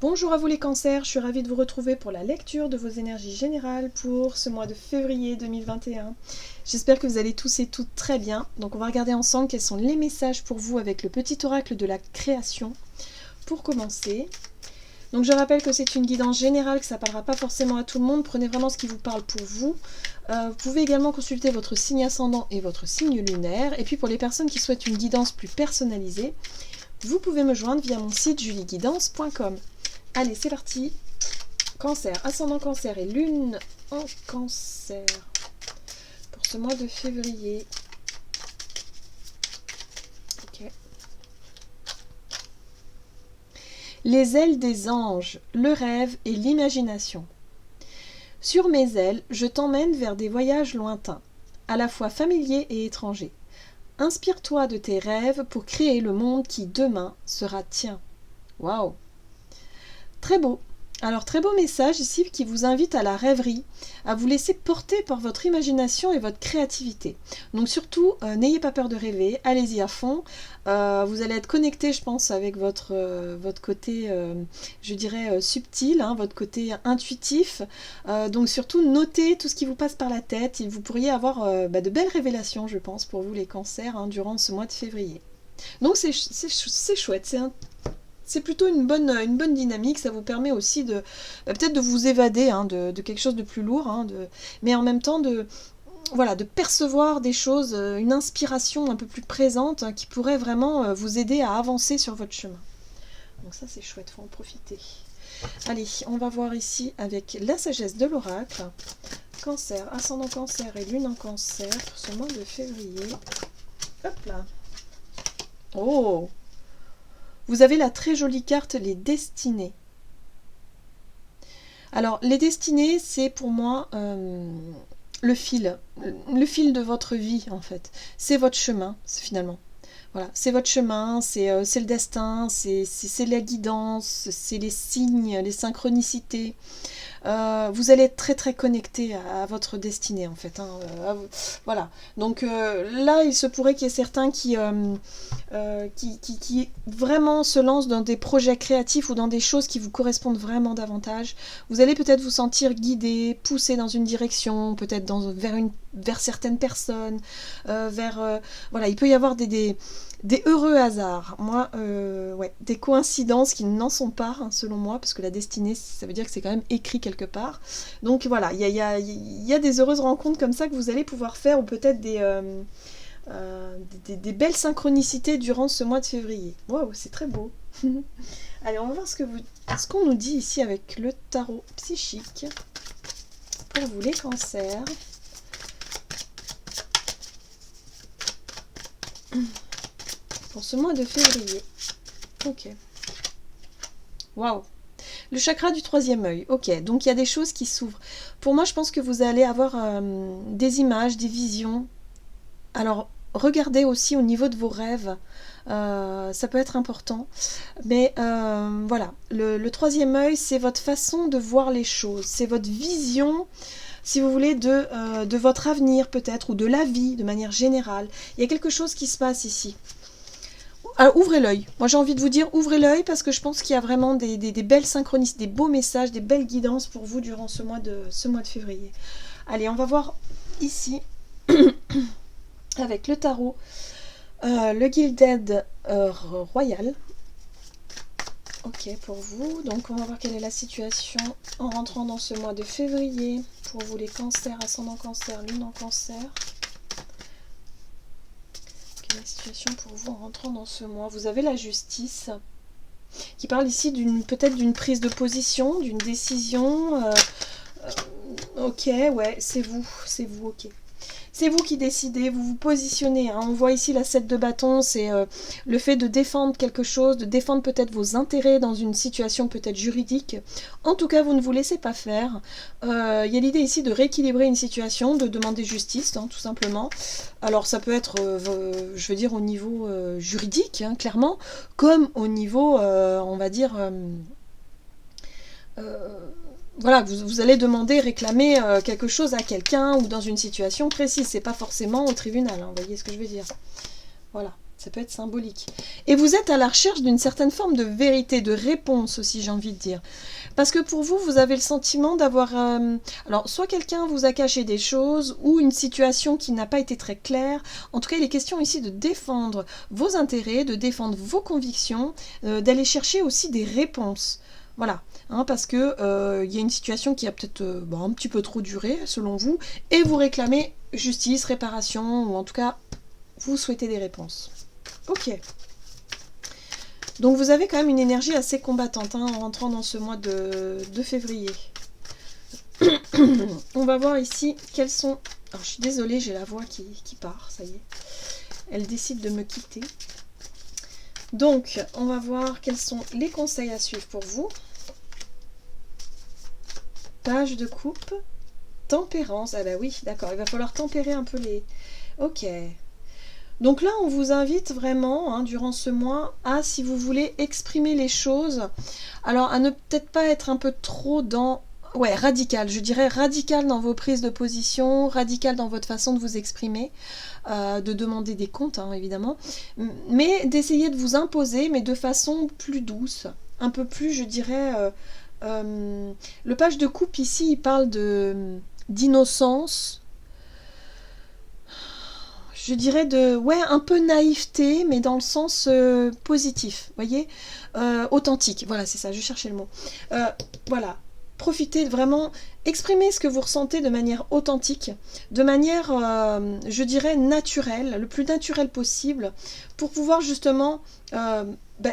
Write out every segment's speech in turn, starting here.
Bonjour à vous les cancers, je suis ravie de vous retrouver pour la lecture de vos énergies générales pour ce mois de février 2021. J'espère que vous allez tous et toutes très bien. Donc on va regarder ensemble quels sont les messages pour vous avec le petit oracle de la création. Pour commencer, donc je rappelle que c'est une guidance générale, que ça ne parlera pas forcément à tout le monde. Prenez vraiment ce qui vous parle pour vous. Vous pouvez également consulter votre signe ascendant et votre signe lunaire. Et puis pour les personnes qui souhaitent une guidance plus personnalisée, vous pouvez me joindre via mon site julieguidance.com. Allez, c'est parti. Cancer, ascendant cancer et lune en cancer pour ce mois de février. Ok. Les ailes des anges, le rêve et l'imagination. Sur mes ailes, je t'emmène vers des voyages lointains, à la fois familiers et étrangers. Inspire-toi de tes rêves pour créer le monde qui demain sera tien. Waouh! Très beau. Alors très beau message ici qui vous invite à la rêverie, à vous laisser porter par votre imagination et votre créativité. Donc surtout, n'ayez pas peur de rêver, allez-y à fond. Vous allez être connecté, je pense, avec votre côté, je dirais, subtil, hein, votre côté intuitif. Donc surtout, notez tout ce qui vous passe par la tête. Vous pourriez avoir de belles révélations, je pense, pour vous les cancers, hein, durant ce mois de février. Donc c'est chouette, c'est plutôt une bonne dynamique, ça vous permet aussi de peut-être de vous évader, hein, de quelque chose de plus lourd, hein, mais en même temps de percevoir des choses, une inspiration un peu plus présente, hein, qui pourrait vraiment vous aider à avancer sur votre chemin. Donc ça c'est chouette, faut en profiter. Allez, on va voir ici avec la sagesse de l'oracle. Cancer, ascendant cancer et lune en cancer pour ce mois de février. Hop là. Oh! Vous avez la très jolie carte les destinées. Alors, les destinées, c'est pour moi le fil de votre vie, en fait. C'est votre chemin, finalement. Voilà, c'est votre chemin, c'est le destin, c'est la guidance, c'est les signes, les synchronicités. Vous allez être très très connecté à votre destinée, en fait, hein, voilà. Donc là, il se pourrait qu'il y ait certains qui vraiment se lancent dans des projets créatifs ou dans des choses qui vous correspondent vraiment davantage. Vous allez peut-être vous sentir guidé, poussé dans une direction, peut-être vers certaines personnes, voilà, il peut y avoir des heureux hasards. Moi, des coïncidences qui n'en sont pas, hein, selon moi, parce que la destinée, ça veut dire que c'est quand même écrit quelque part. Donc voilà, il y a des heureuses rencontres comme ça que vous allez pouvoir faire, ou peut-être des belles synchronicités durant ce mois de février. Waouh, c'est très beau. Allez, on va voir ce qu'on nous dit ici avec le tarot psychique pour vous les cancers. Pour ce mois de février. Ok. Waouh. Le chakra du troisième œil. Ok, donc il y a des choses qui s'ouvrent. Pour moi, je pense que vous allez avoir des images, des visions. Alors, regardez aussi au niveau de vos rêves. Ça peut être important. Mais voilà, le troisième œil, c'est votre façon de voir les choses. C'est votre vision, si vous voulez, de votre avenir peut-être, ou de la vie de manière générale. Il y a quelque chose qui se passe ici. Alors, ouvrez l'œil. Moi, j'ai envie de vous dire, ouvrez l'œil, parce que je pense qu'il y a vraiment des belles synchronicités, des beaux messages, des belles guidances pour vous durant ce mois de février. Allez, on va voir ici, avec le tarot, le Gilded Royal. Ok, pour vous. Donc, on va voir quelle est la situation en rentrant dans ce mois de février. Pour vous, les cancers, ascendant cancer, lune en cancer. La situation pour vous en rentrant dans ce mois. Vous avez la justice qui parle ici peut-être d'une prise de position, d'une décision. Ok, ouais, c'est vous, ok. C'est vous qui décidez, vous vous positionnez, hein. On voit ici la 7 de bâton, c'est le fait de défendre quelque chose, de défendre peut-être vos intérêts dans une situation peut-être juridique. En tout cas, vous ne vous laissez pas faire. Il y a l'idée ici de rééquilibrer une situation, de demander justice, hein, tout simplement. Alors ça peut être, je veux dire, au niveau juridique, hein, clairement, comme au niveau, on va dire... voilà, vous allez demander, réclamer quelque chose à quelqu'un ou dans une situation précise. C'est pas forcément au tribunal, hein, vous voyez ce que je veux dire. Voilà. Ça peut être symbolique. Et vous êtes à la recherche d'une certaine forme de vérité, de réponse aussi, j'ai envie de dire. Parce que pour vous, vous avez le sentiment d'avoir... alors, soit quelqu'un vous a caché des choses, ou une situation qui n'a pas été très claire. En tout cas, il est question ici de défendre vos intérêts, de défendre vos convictions, d'aller chercher aussi des réponses. Voilà, hein, parce que y a une situation qui a peut-être un petit peu trop duré, selon vous, et vous réclamez justice, réparation, ou en tout cas, vous souhaitez des réponses. Ok. Donc vous avez quand même une énergie assez combattante en rentrant dans ce mois de février. On va voir ici quels sont... Alors je suis désolée, j'ai la voix qui part, ça y est. Elle décide de me quitter. Donc on va voir quels sont les conseils à suivre pour vous. Page de coupe. Tempérance. Ah bah oui, d'accord, il va falloir tempérer un peu les... Ok. Donc là, on vous invite vraiment, durant ce mois, à, si vous voulez, exprimer les choses. Alors, à ne peut-être pas être un peu trop dans... Ouais, radical, je dirais radical dans vos prises de position, radical dans votre façon de vous exprimer, de demander des comptes, évidemment, mais d'essayer de vous imposer, mais de façon plus douce, un peu plus, je dirais... le page de coupe, ici, il parle d'innocence, je dirais un peu naïveté, mais dans le sens positif, voyez, authentique, voilà, c'est ça, je cherchais le mot. Voilà, profitez vraiment, exprimez ce que vous ressentez de manière authentique, de manière, je dirais, naturelle, le plus naturel possible, pour pouvoir justement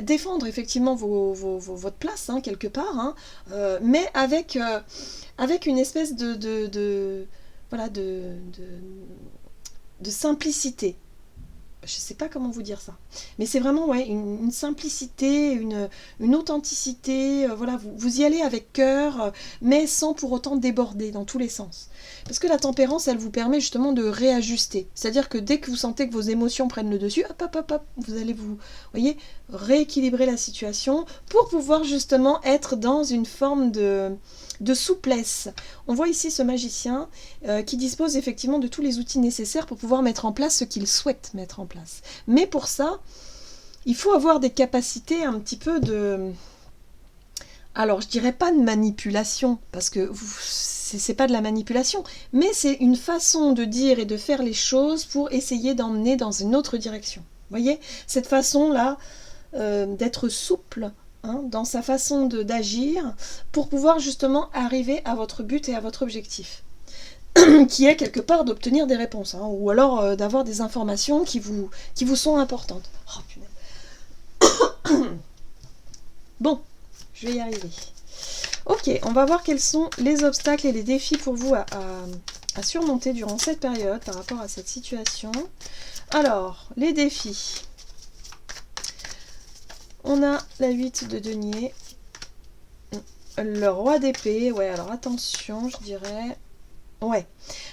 défendre effectivement votre place, quelque part, mais avec une espèce voilà, de simplicité. Je ne sais pas comment vous dire ça. Mais c'est vraiment une simplicité, une authenticité. Voilà, vous y allez avec cœur, mais sans pour autant déborder dans tous les sens. Parce que la tempérance, elle vous permet justement de réajuster. C'est-à-dire que dès que vous sentez que vos émotions prennent le dessus, hop, vous allez voyez, rééquilibrer la situation pour pouvoir justement être dans une forme de souplesse. On voit ici ce magicien qui dispose effectivement de tous les outils nécessaires pour pouvoir mettre en place ce qu'il souhaite mettre en place. Mais pour ça, il faut avoir des capacités un petit peu de... Alors, je dirais pas de manipulation, parce que c'est pas de la manipulation, mais c'est une façon de dire et de faire les choses pour essayer d'emmener dans une autre direction. Vous voyez, cette façon-là d'être souple, dans sa façon d'agir, pour pouvoir justement arriver à votre but et à votre objectif, qui est quelque part d'obtenir des réponses, ou alors d'avoir des informations qui vous sont importantes. Oh punaise. Bon, je vais y arriver. Ok, on va voir quels sont les obstacles et les défis pour vous à surmonter durant cette période par rapport à cette situation. Alors, les défis. On a la 8 de denier, le roi d'épée, ouais, alors attention, je dirais, ouais,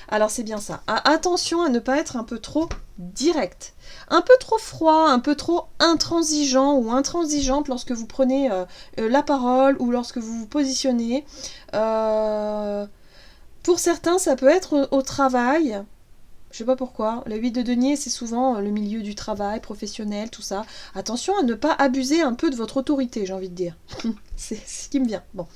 alors c'est bien ça, attention à ne pas être un peu trop direct, un peu trop froid, un peu trop intransigeant ou intransigeante lorsque vous prenez la parole ou lorsque vous vous positionnez. Pour certains, ça peut être au travail. Je sais pas pourquoi. La 8 de denier, c'est souvent le milieu du travail, professionnel, tout ça. Attention à ne pas abuser un peu de votre autorité, j'ai envie de dire. C'est ce qui me vient. Bon.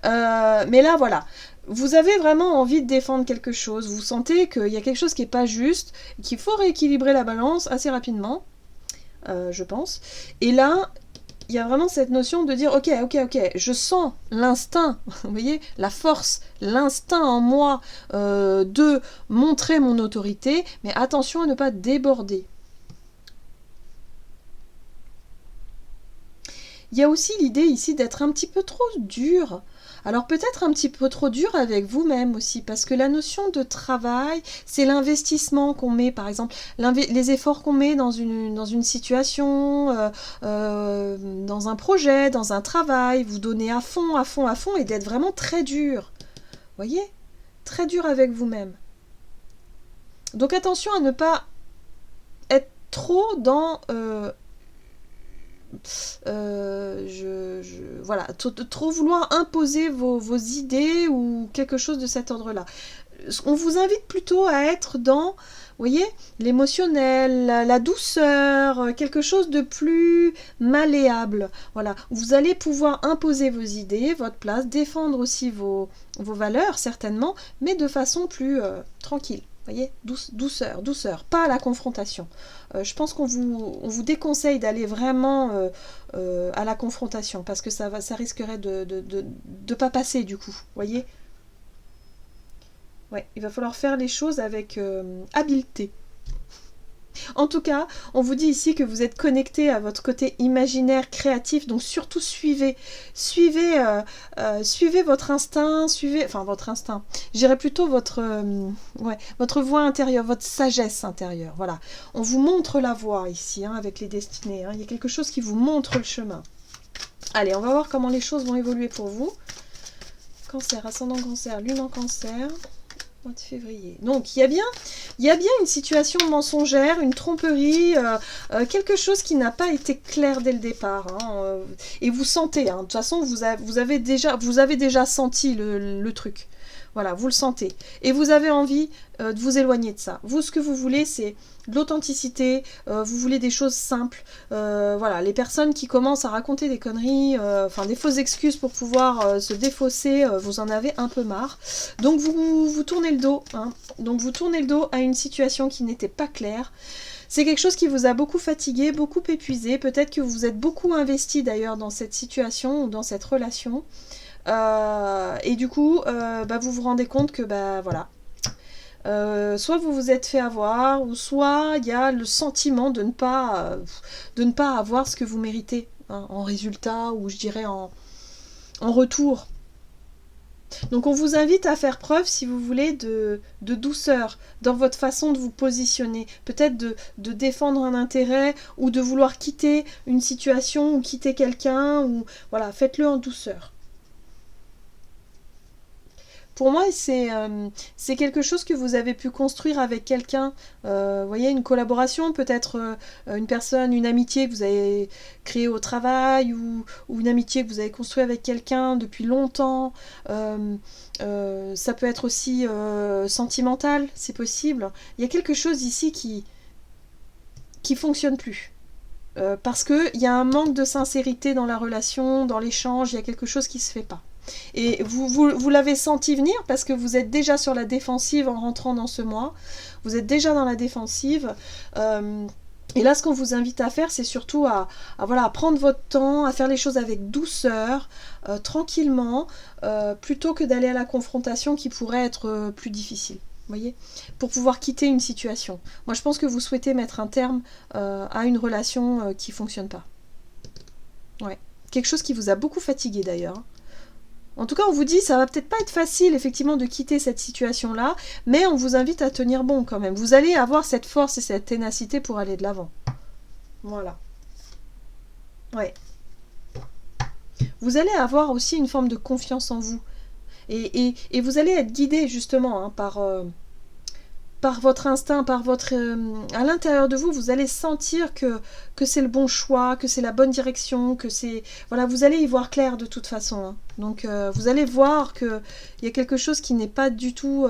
Mais là, voilà. Vous avez vraiment envie de défendre quelque chose. Vous sentez qu'il y a quelque chose qui n'est pas juste, qu'il faut rééquilibrer la balance assez rapidement, je pense. Et là, il y a vraiment cette notion de dire ok, je sens l'instinct, vous voyez, la force, l'instinct en moi de montrer mon autorité, mais attention à ne pas déborder. Il y a aussi l'idée ici d'être un petit peu trop dur. Alors peut-être un petit peu trop dur avec vous-même aussi, parce que la notion de travail, c'est l'investissement qu'on met, par exemple, les efforts qu'on met dans une situation, dans un projet, dans un travail, vous donnez à fond, et d'être vraiment très dur. Voyez ? Très dur avec vous-même. Donc attention à ne pas être trop dans... voilà, trop vouloir imposer vos idées ou quelque chose de cet ordre-là. on vous invite plutôt à être dans, vous voyez, l'émotionnel, la douceur, quelque chose de plus malléable. Voilà, vous allez pouvoir imposer vos idées, votre place, défendre aussi vos valeurs, certainement, mais de façon plus tranquille. Vous voyez, douceur, douceur, pas la confrontation. Je pense qu'on vous déconseille d'aller vraiment à la confrontation, parce que ça risquerait de pas passer du coup, vous voyez. Ouais, il va falloir faire les choses avec habileté. En tout cas, on vous dit ici que vous êtes connecté à votre côté imaginaire, créatif, donc surtout suivez votre instinct, votre instinct. J'irais plutôt votre voix intérieure, votre sagesse intérieure. Voilà, on vous montre la voie ici, hein, avec les destinées. Hein. Il y a quelque chose qui vous montre le chemin. Allez, on va voir comment les choses vont évoluer pour vous. Cancer, ascendant Cancer, lune en Cancer. Mois de février. Donc il y a bien une situation mensongère, une tromperie, quelque chose qui n'a pas été clair dès le départ. Hein, et vous sentez, hein, de toute façon vous avez déjà senti le truc. Voilà, vous le sentez. Et vous avez envie de vous éloigner de ça. Vous, ce que vous voulez, c'est de l'authenticité, vous voulez des choses simples. Voilà, les personnes qui commencent à raconter des conneries, des fausses excuses pour pouvoir se défausser, vous en avez un peu marre. Donc vous tournez le dos. Hein. Donc vous tournez le dos à une situation qui n'était pas claire. C'est quelque chose qui vous a beaucoup fatigué, beaucoup épuisé. Peut-être que vous êtes beaucoup investi d'ailleurs dans cette situation ou dans cette relation. Et du coup, vous vous rendez compte que, voilà, soit vous vous êtes fait avoir, ou soit il y a le sentiment de ne pas avoir ce que vous méritez, hein, en résultat, ou je dirais en retour. Donc on vous invite à faire preuve, si vous voulez, de douceur dans votre façon de vous positionner. Peut-être de défendre un intérêt, ou de vouloir quitter une situation, ou quitter quelqu'un, ou voilà, faites-le en douceur. Pour moi, c'est quelque chose que vous avez pu construire avec quelqu'un. Vous voyez, une collaboration, peut-être une personne, une amitié que vous avez créée au travail ou une amitié que vous avez construite avec quelqu'un depuis longtemps. Ça peut être aussi sentimental, c'est possible. Il y a quelque chose ici qui fonctionne plus. Parce qu'il y a un manque de sincérité dans la relation, dans l'échange, il y a quelque chose qui ne se fait pas. Et vous l'avez senti venir parce que vous êtes déjà sur la défensive en rentrant dans ce mois. Vous êtes déjà dans la défensive. Et là, ce qu'on vous invite à faire, c'est surtout à prendre votre temps, à faire les choses avec douceur, tranquillement, plutôt que d'aller à la confrontation qui pourrait être plus difficile. Voyez, pour pouvoir quitter une situation. Moi, je pense que vous souhaitez mettre un terme à une relation qui ne fonctionne pas. Ouais. Quelque chose qui vous a beaucoup fatigué d'ailleurs. En tout cas, on vous dit, ça va peut-être pas être facile, effectivement, de quitter cette situation-là, mais on vous invite à tenir bon quand même. Vous allez avoir cette force et cette ténacité pour aller de l'avant. Voilà. Ouais. Vous allez avoir aussi une forme de confiance en vous. Et vous allez être guidé, justement, hein, par votre instinct, à l'intérieur de vous, vous allez sentir que c'est le bon choix, que c'est la bonne direction, que c'est... Voilà, vous allez y voir clair de toute façon. Hein. Donc, vous allez voir qu'il y a quelque chose qui n'est pas du tout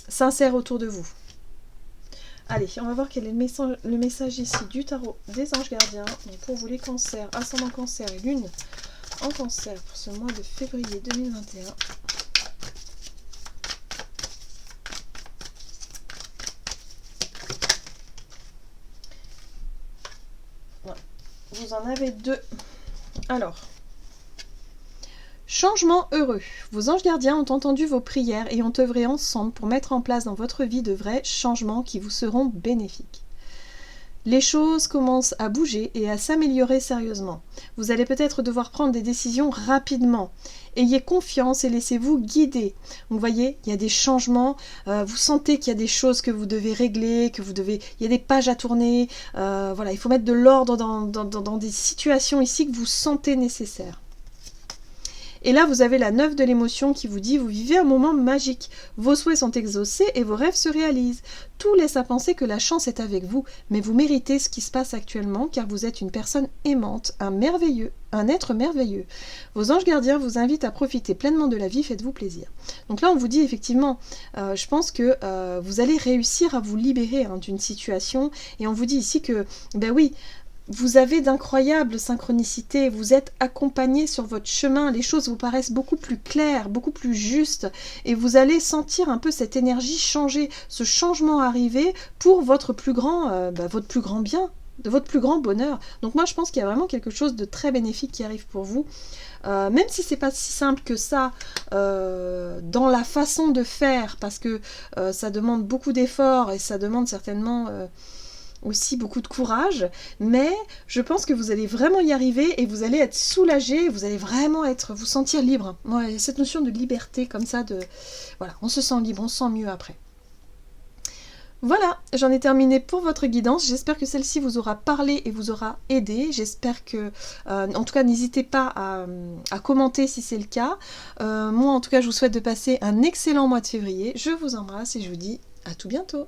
sincère autour de vous. Allez, on va voir quel est le message ici du tarot des anges gardiens. Donc, pour vous les cancers, ascendant cancer et lune en cancer pour ce mois de février 2021. Vous en avez deux. Alors, changement heureux. Vos anges gardiens ont entendu vos prières et ont œuvré ensemble pour mettre en place dans votre vie de vrais changements qui vous seront bénéfiques. Les choses commencent à bouger et à s'améliorer sérieusement. Vous allez peut-être devoir prendre des décisions rapidement. Ayez confiance et laissez-vous guider. Vous voyez, il y a des changements, vous sentez qu'il y a des choses que vous devez régler, il y a des pages à tourner. Voilà, il faut mettre de l'ordre dans des situations ici que vous sentez nécessaires. Et là, vous avez la 9 de l'émotion qui vous dit, vous vivez un moment magique, vos souhaits sont exaucés et vos rêves se réalisent. Tout laisse à penser que la chance est avec vous, mais vous méritez ce qui se passe actuellement car vous êtes une personne aimante, un être merveilleux. Vos anges gardiens vous invitent à profiter pleinement de la vie, faites-vous plaisir. Donc là, on vous dit effectivement, je pense que vous allez réussir à vous libérer d'une situation, et on vous dit ici que, ben oui, vous avez d'incroyables synchronicités, vous êtes accompagné sur votre chemin, les choses vous paraissent beaucoup plus claires, beaucoup plus justes, et vous allez sentir un peu cette énergie changer, ce changement arriver pour votre plus grand bien, de votre plus grand bonheur. Donc moi je pense qu'il y a vraiment quelque chose de très bénéfique qui arrive pour vous. Même si c'est pas si simple que ça dans la façon de faire, parce que ça demande beaucoup d'efforts et ça demande certainement aussi beaucoup de courage, mais je pense que vous allez vraiment y arriver et vous allez être soulagé, vous allez vraiment vous sentir libre. Ouais, cette notion de liberté comme ça, voilà, on se sent libre, on se sent mieux après. Voilà, j'en ai terminé pour votre guidance. J'espère que celle-ci vous aura parlé et vous aura aidé. J'espère que, en tout cas, n'hésitez pas à commenter si c'est le cas. Moi, en tout cas, je vous souhaite de passer un excellent mois de février. Je vous embrasse et je vous dis à tout bientôt.